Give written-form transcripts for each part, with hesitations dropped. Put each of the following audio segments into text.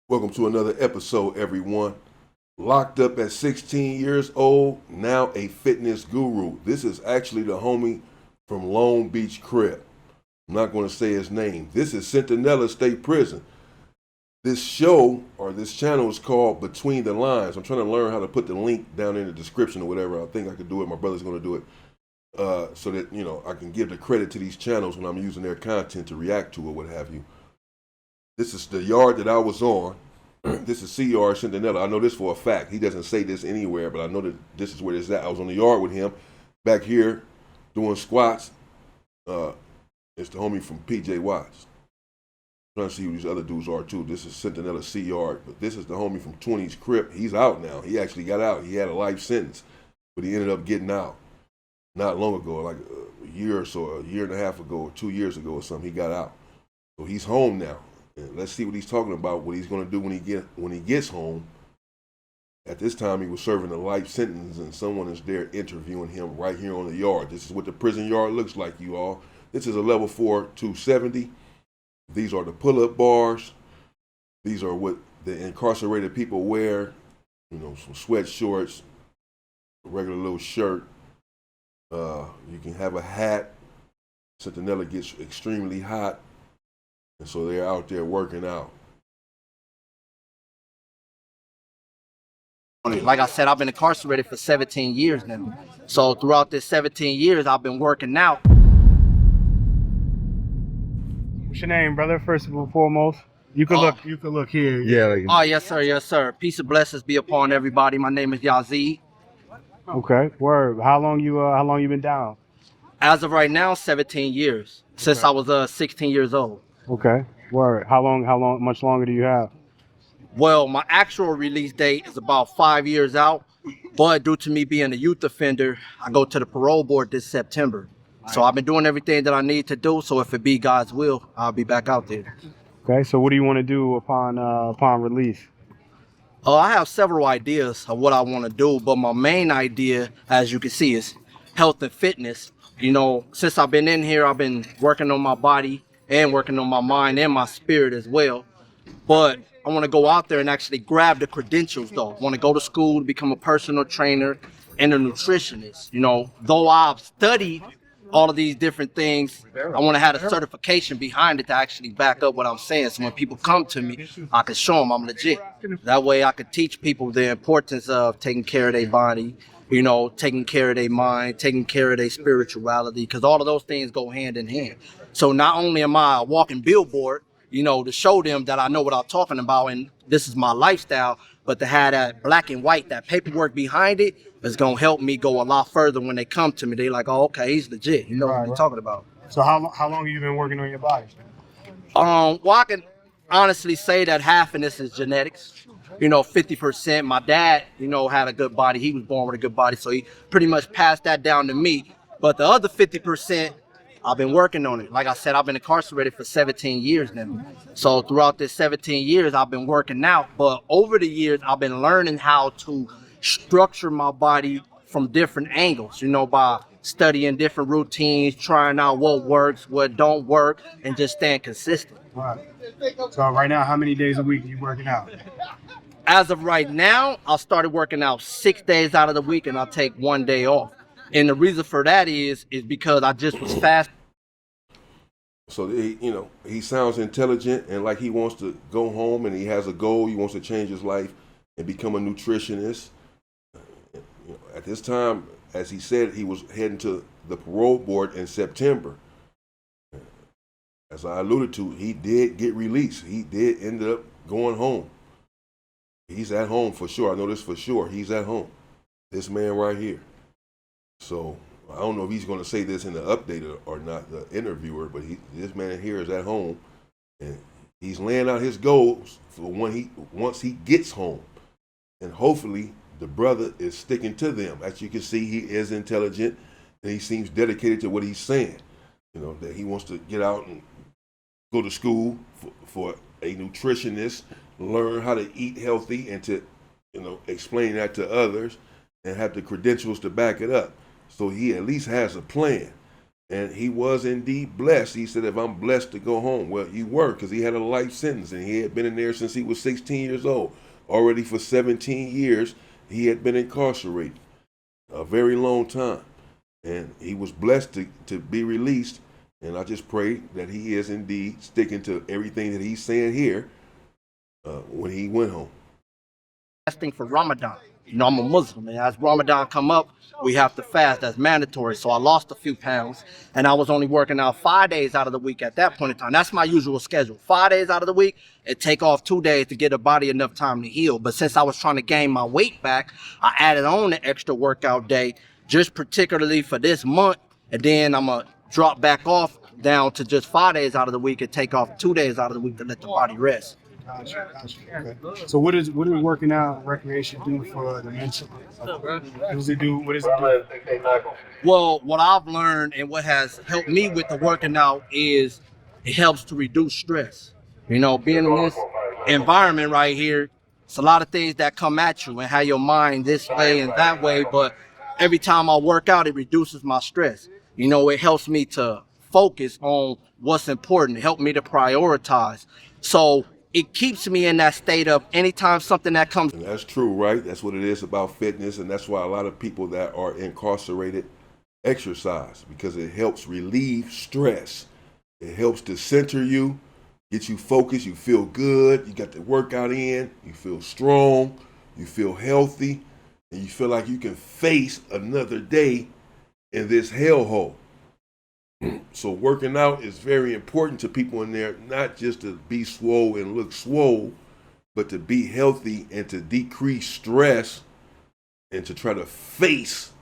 Welcome to another episode, everyone. Locked up at 16 years old, now a fitness guru. This is actually the homie from Long Beach Crib. I'm not going to say his name. This is Centinela State Prison. This show or this channel is called Between the Lines. I'm trying to learn how to put the link down in the description or whatever. I think I could do it. My brother's going to do it so that I can give the credit to these channels when I'm using their content to react to or what have you. This is the yard that I was on. This is CR Centinela. I know this for a fact. He doesn't say this anywhere, but I know that this is where this is at. I was on the yard with him back here doing squats. It's the homie from PJ Watts. Trying to see who these other dudes are too. This is Centinela CR, but this is the homie from 20's Crip. He's out now. He actually got out. He had a life sentence, but he ended up getting out not long ago, like a year or so, a year and a half ago, or 2 years ago or something. He got out. So he's home now. And let's see what he's talking about, what he's going to do when he gets home. At this time, he was serving a life sentence, and someone is there interviewing him right here on the yard. This is what the prison yard looks like, you all. This is a level 4 270. These are the pull-up bars. These are what the incarcerated people wear. Some sweatshorts, a regular little shirt. You can have a hat. Centinela gets extremely hot. And so they're out there working out. Like I said, I've been incarcerated for 17 years now. So throughout this 17 years, I've been working out. What's your name, brother? First and foremost, you can look. You can look here. Oh, yes, sir. Yes, sir. Peace and blessings be upon everybody. My name is Yazid. Okay. Word. How long you been down? As of right now, 17 years since I was 16 years old. Okay. Word. How long? Much longer do you have? Well, my actual release date is about 5 years out, but due to me being a youth offender, I go to the parole board this September. So I've been doing everything that I need to do. So if it be God's will, I'll be back out there. Okay. So what do you want to do upon release? I have several ideas of what I want to do, but my main idea, as you can see, is health and fitness. Since I've been in here, I've been working on my body and working on my mind and my spirit as well. But I want to go out there and actually grab the credentials, though. I want to go to school to become a personal trainer and a nutritionist. Though I've studied all of these different things, I want to have a certification behind it to actually back up what I'm saying. So when people come to me, I can show them I'm legit. That way I could teach people the importance of taking care of their body, taking care of their mind, taking care of their spirituality, because all of those things go hand in hand. So not only am I a walking billboard, to show them that I know what I'm talking about and this is my lifestyle, but to have that black and white, that paperwork behind it is going to help me go a lot further when they come to me. They're like, oh, okay, he's legit. You know what I'm talking about. So how long have you been working on your body? Well, I can honestly say that half of this is genetics. 50%. My dad, had a good body. He was born with a good body, so he pretty much passed that down to me. But the other 50%, I've been working on it. Like I said, I've been incarcerated for 17 years now. So throughout this 17 years, I've been working out. But over the years, I've been learning how to structure my body from different angles, by studying different routines, trying out what works, what don't work, and just staying consistent. Right. So right now, how many days a week are you working out? As of right now, I started working out 6 days out of the week, and I'll take 1 day off. And the reason for that is because I just was fast. So he sounds intelligent and like he wants to go home and he has a goal. He wants to change his life and become a nutritionist. At this time, as he said, he was heading to the parole board in September. As I alluded to, he did get released. He did end up going home. He's at home for sure. I know this for sure. He's at home. This man right here. So I don't know if he's going to say this in the update or not, the interviewer, but this man here is at home, and he's laying out his goals for once he gets home, and hopefully the brother is sticking to them. As you can see, he is intelligent, and he seems dedicated to what he's saying. That he wants to get out and go to school for a nutritionist, learn how to eat healthy, and to explain that to others, and have the credentials to back it up. So he at least has a plan. And he was indeed blessed. He said, if I'm blessed to go home, well, you were, because he had a life sentence and he had been in there since he was 16 years old. Already for 17 years, he had been incarcerated, a very long time. And he was blessed to be released. And I just pray that he is indeed sticking to everything that he's saying here when he went home. Fasting for Ramadan. You know, I'm a Muslim, and as Ramadan come up, we have to fast. That's mandatory. So I lost a few pounds, and I was only working out 5 days out of the week at that point in time. That's my usual schedule. 5 days out of the week, and take off 2 days to get the body enough time to heal. But since I was trying to gain my weight back, I added on an extra workout day, just particularly for this month, and then I'm gonna drop back off down to just 5 days out of the week and take off 2 days out of the week to let the body rest. Gotcha. Okay. So what does working out and recreation do for the mental? What does it do? What does it do? Well, what I've learned and what has helped me with the working out is it helps to reduce stress. You know, being in this environment right here, it's a lot of things that come at you and have your mind this way and that way. But every time I work out, it reduces my stress. You know, it helps me to focus on what's important. It helps me to prioritize. So it keeps me in that state of anytime something that comes. And that's true, right? That's what it is about fitness. And that's why a lot of people that are incarcerated exercise, because it helps relieve stress. It helps to center you, get you focused, you feel good, you got the workout in, you feel strong, you feel healthy, and you feel like you can face another day in this hellhole. So working out is very important to people in there, not just to be swole and look swole, but to be healthy and to decrease stress and to try to face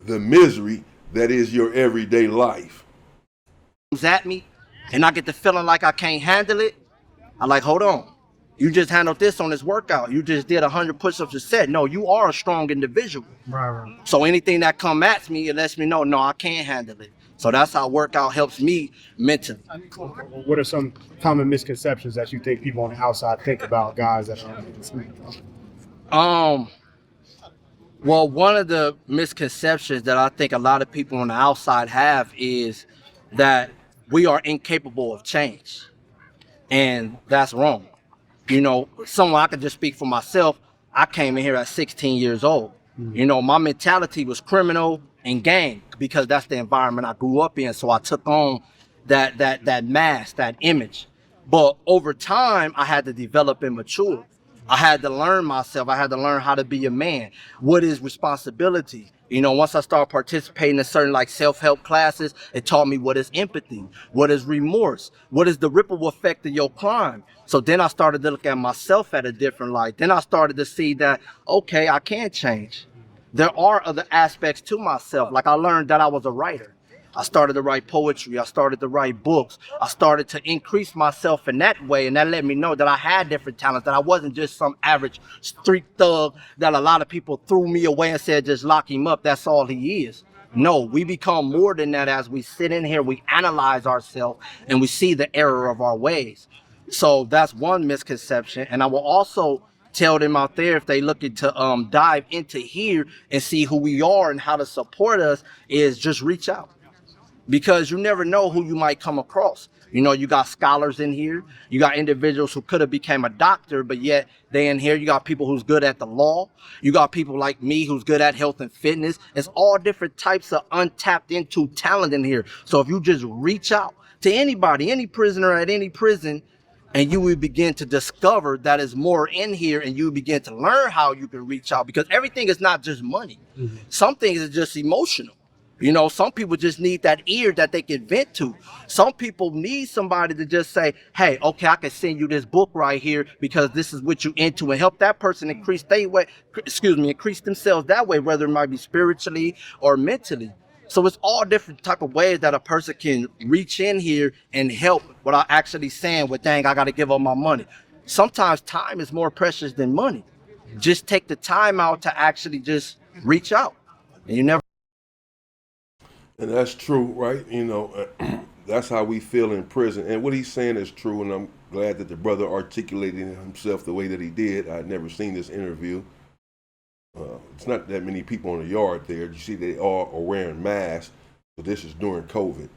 the misery that is your everyday life. At me and I get the feeling like I can't handle it, I like, hold on. You just handled this on this workout. You just did 100 push-ups a set. No, you are a strong individual. Right. So anything that come at me, it lets me know, no, I can't handle it. So that's how workout helps me mentally. What are some common misconceptions that you think people on the outside think about guys that are in this? Well, one of the misconceptions that I think a lot of people on the outside have is that we are incapable of change. And that's wrong. You know, someone I could just speak for myself. I came in here at 16 years old. You know, my mentality was criminal and gang because that's the environment I grew up in. So I took on that mask, that image. But over time, I had to develop and mature. I had to learn myself. I had to learn how to be a man. What is responsibility? You know, once I started participating in certain like self-help classes, it taught me what is empathy, what is remorse, what is the ripple effect of your crime. So then I started to look at myself at a different light. Then I started to see that, okay, I can change. There are other aspects to myself. Like I learned that I was a writer. I started to write poetry. I started to write books. I started to increase myself in that way. And that let me know that I had different talents, that I wasn't just some average street thug that a lot of people threw me away and said, just lock him up. That's all he is. No, we become more than that as we sit in here, we analyze ourselves and we see the error of our ways. So that's one misconception. And I will also tell them out there, if they looking to dive into here and see who we are and how to support us, is just reach out. Because you never know who you might come across. You know, you got scholars in here. You got individuals who could have became a doctor, but yet they in here. You got people who's good at the law. You got people like me who's good at health and fitness. It's all different types of untapped into talent in here. So if you just reach out to anybody, any prisoner at any prison, and you will begin to discover that is more in here, and you begin to learn how you can reach out, because everything is not just money. Some things are just emotional. You know, some people just need that ear that they can vent to. Some people need somebody to just say, hey, okay, I can send you this book right here because this is what you into, and help that person increase increase themselves that way, whether it might be spiritually or mentally. So it's all different type of ways that a person can reach in here and help without actually saying, well, dang, I got to give up my money. Sometimes time is more precious than money. Just take the time out to actually just reach out. And you never. And that's true, right? You know, that's how we feel in prison. And what he's saying is true, and I'm glad that the brother articulated himself the way that he did. I'd never seen this interview. It's not that many people in the yard there. You see they all are wearing masks. So this is during COVID.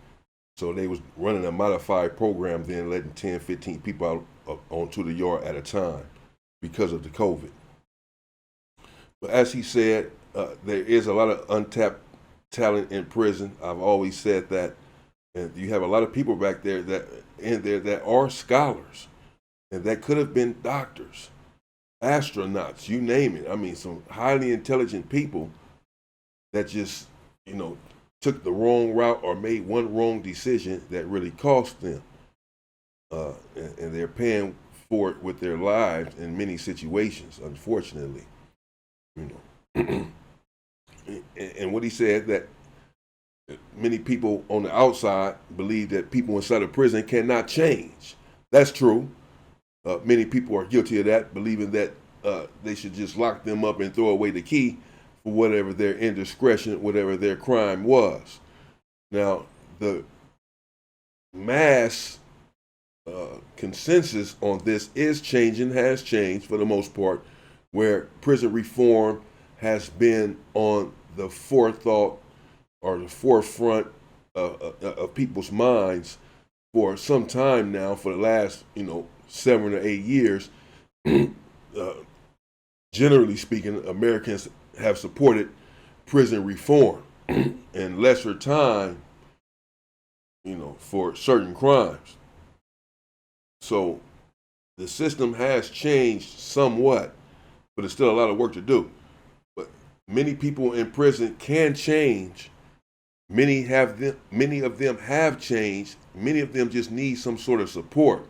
So they was running a modified program then, letting 10, 15 people out onto the yard at a time because of the COVID. But as he said, there is a lot of untapped talent in prison. I've always said that. And you have a lot of people back there that are scholars and that could have been doctors, astronauts, you name it. I mean, some highly intelligent people that just, took the wrong route or made one wrong decision that really cost them. And they're paying for it with their lives in many situations, unfortunately. And what he said that many people on the outside believe that people inside of prison cannot change. That's true. Many people are guilty of that, believing that they should just lock them up and throw away the key for whatever their indiscretion, whatever their crime was. Now, the mass consensus on this is changing, has changed for the most part, where prison reform has been on the forethought or the forefront of people's minds for some time now, for the last, 7 or 8 years. Generally speaking, Americans have supported prison reform and lesser time, for certain crimes. So the system has changed somewhat, but there's still a lot of work to do. But many people in prison can change. Many of them have changed. Many of them just need some sort of support,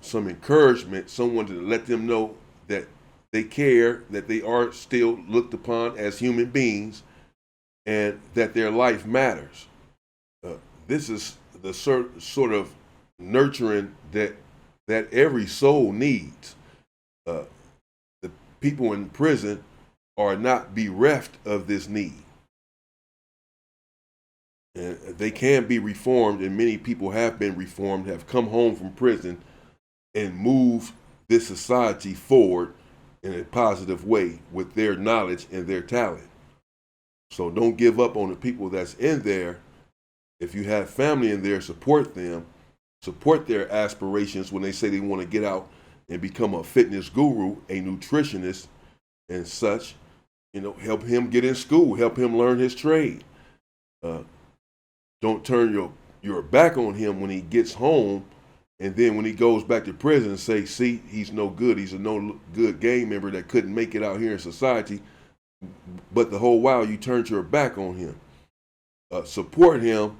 some encouragement, someone to let them know that they care, that they are still looked upon as human beings, and that their life matters. This is the sort of nurturing that every soul needs. The people in prison are not bereft of this need. And they can be reformed, and many people have been reformed, have come home from prison and moved this society forward in a positive way with their knowledge and their talent. So don't give up on the people that's in there. If you have family in there, support them, support their aspirations when they say they want to get out and become a fitness guru, a nutritionist and such. Help him get in school, help him learn his trade. Don't turn your back on him when he gets home, and then when he goes back to prison, say, see, he's no good. He's a no good gang member that couldn't make it out here in society. But the whole while you turned your back on him. Support him,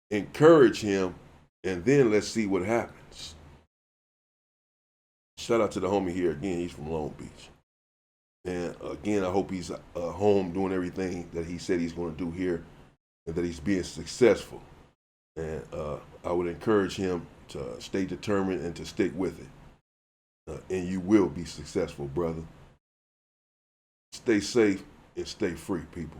encourage him, and then let's see what happens. Shout out to the homie here again. He's from Long Beach. And again, I hope he's home doing everything that he said he's going to do here, and that he's being successful. And I would encourage him to stay determined and to stick with it. And you will be successful, brother. Stay safe and stay free, people.